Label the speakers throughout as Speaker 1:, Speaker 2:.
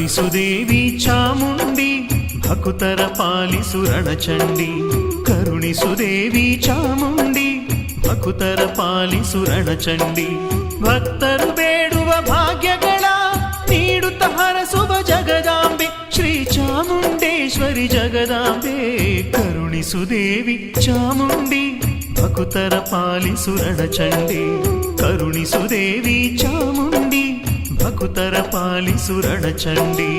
Speaker 1: ಕರುಣಿಸುದೇವಿ ಚಾಮುಂಡಿ ಭಕುತರ ಪಾಲಿಸು ರಣಚಂಡಿ. ಕರುಣಿಸುದೇವಿ ಚಾಮುಂಡಿ ಭಕುತರ ಪಾಲಿಸು ರಣಚಂಡಿ. ಭಕ್ತರು ಬೇಡುವ ಭಾಗ್ಯಗಳ ನೀಡುತ್ತ ಹರಸುವ ಜಗದಾಂಬೆ ಶ್ರೀ ಚಾಮುಂಡೇಶ್ವರಿ ಜಗದಾಂಬೆ. ಕರುಣಿಸುದೇವಿ ಚಾಮುಂಡಿ ಭಕುತರ ಪಾಲಿಸು ರಣಚಂಡಿ. ಕರುಣಿಸುದೇವಿ ಚಾಮುಂಡಿ ಭಕುತರ ಪಾಲಿಸು ರಣಚಂಡಿ.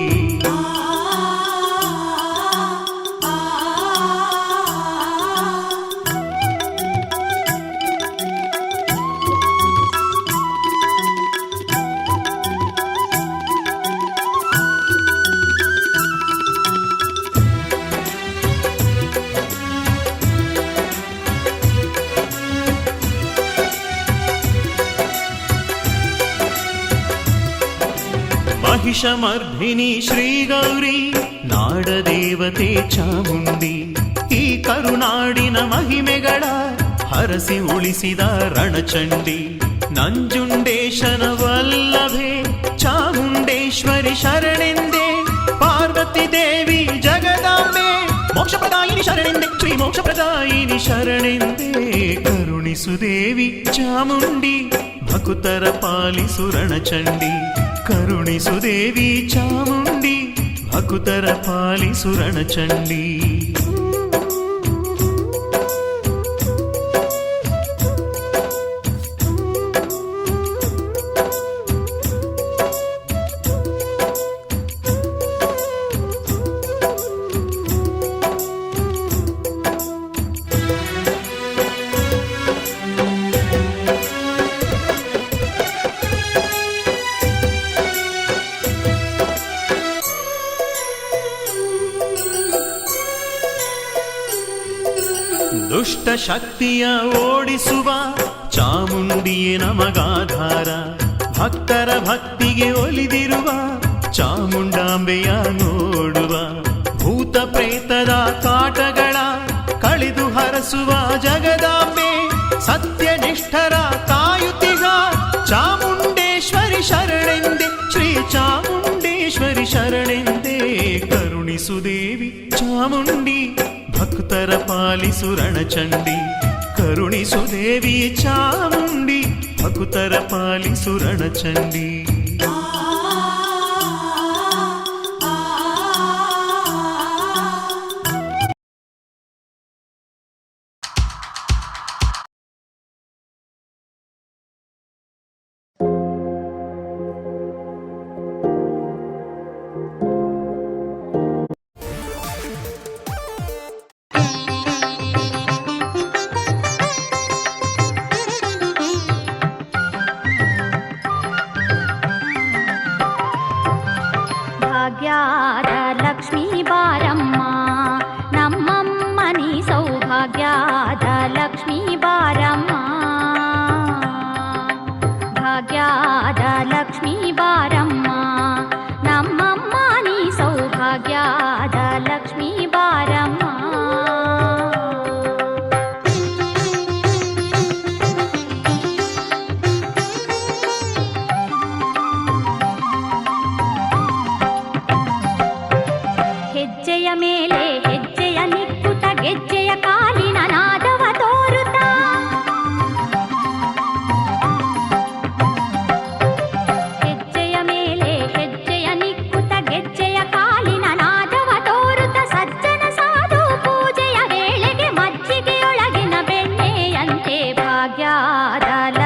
Speaker 1: ಮಹಿಷಮರ್ಧಿನಿ ಶ್ರೀ ಗೌರಿ ನಾಡದೇವತೆ ಚಾಮುಂಡಿ. ಈ ಕರುನಾಡಿನ ಮಹಿಮೆಗಳ ಹರಸಿ ಉಳಿಸಿದ ರಣಚಂಡಿ. ನಂಜುಂಡೇಶನ ವಲ್ಲಭೆ ಚಾಮುಂಡೇಶ್ವರಿ ಶರಣೆಂದೆ. ಪಾರ್ವತಿ ದೇವಿ ಜಗದಾಂಬೆ ಮೋಕ್ಷಪ್ರದಾಯಿನಿ ಶರಣೆಂದೆ. ಶ್ರೀ ಮೋಕ್ಷಪ್ರದಾಯಿನಿ ಶರಣೆಂದೆ. ಕರುಣಿಸುದೇವಿ ಚಾಮುಂಡಿ ಭಕುತರ ಪಾಲಿಸು ರಣಚಂಡಿ. ಕರುಣಿಸುದೇವಿ ಚಾಮುಂಡಿ ಭಕುತರ ಪಾಲಿಸು ರಣಚಂಡಿ. ದುಷ್ಟ ಶಕ್ತಿಯ ಓಡಿಸುವ ಚಾಮುಂಡಿಯೇ ನಮಗಾಧಾರ. ಭಕ್ತರ ಭಕ್ತಿಗೆ ಒಲಿದಿರುವ ಚಾಮುಂಡಾಂಬೆಯ ನೋಡುವ. ಭೂತ ಪ್ರೇತದ ಕಾಟಗಳ ಕಳೆದು ಹರಸುವ ಜಗದಾಂಬೆ. ಸತ್ಯನಿಷ್ಠರ ಕಾಯುತ್ತಿಗ ಚಾಮುಂಡೇಶ್ವರಿ ಶರಣೆಂದೆ. ಶ್ರೀ ಚಾಮುಂಡೇಶ್ವರಿ ಶರಣೆಂದೆ. ಕರುಣಿಸುದೇವಿ ಚಾಮುಂಡಿ ಭಕ್ತರ ಪಾಲಿಸು ರಣಚಂಡಿ. ಕರುಣಿಸುದೇವಿ ಚಾಮುಂಡಿ ಭಕ್ತರ ಪಾಲಿಸು ರಣಚಂಡಿ.
Speaker 2: ಭಾಗ್ಯದ ಲಕ್ಷ್ಮೀ ಬಾರಮ್ಮ ನಮ್ಮಮ್ಮನಿ ಸೌಭಾಗ್ಯದ ಲಕ್ಷ್ಮೀ ಬಾರಮ್ಮ. ಭಾಗ್ಯದ ಲಕ್ಷ್ಮೀ ಬಾರಮ್ಮ ನಮ್ಮಮ್ಮನಿ ಸೌಭಾಗ್ಯದ ಲಕ್ಷ್ಮೀ ಬಾರಮ್ಮ. ಹೆಜ್ಜೆಯ ಮೇಲೆ ಹೆಜ್ಜೆಯ ನಿಕ್ಕುತ ಗೆಜ್ಜೆಯ ಕಾಲಿನ ನಾದವ ತೋರುತ್ತ. ಹೆಜ್ಜೆಯ ಮೇಲೆ ಹೆಜ್ಜೆಯ ನಿಕ್ಕುತ ಗೆಜ್ಜೆಯ ಕಾಲಿನ ನಾದವ ತೋರುತ್ತ. ಸಜ್ಜನ ಸಾಧು ಪೂಜೆಯ ವೇಳೆಗೆ ಮಜ್ಜಿಗೆಯೊಳಗಿನ ಬೆಣ್ಣೆಯಂತೆ ಭಾಗ್ಯದ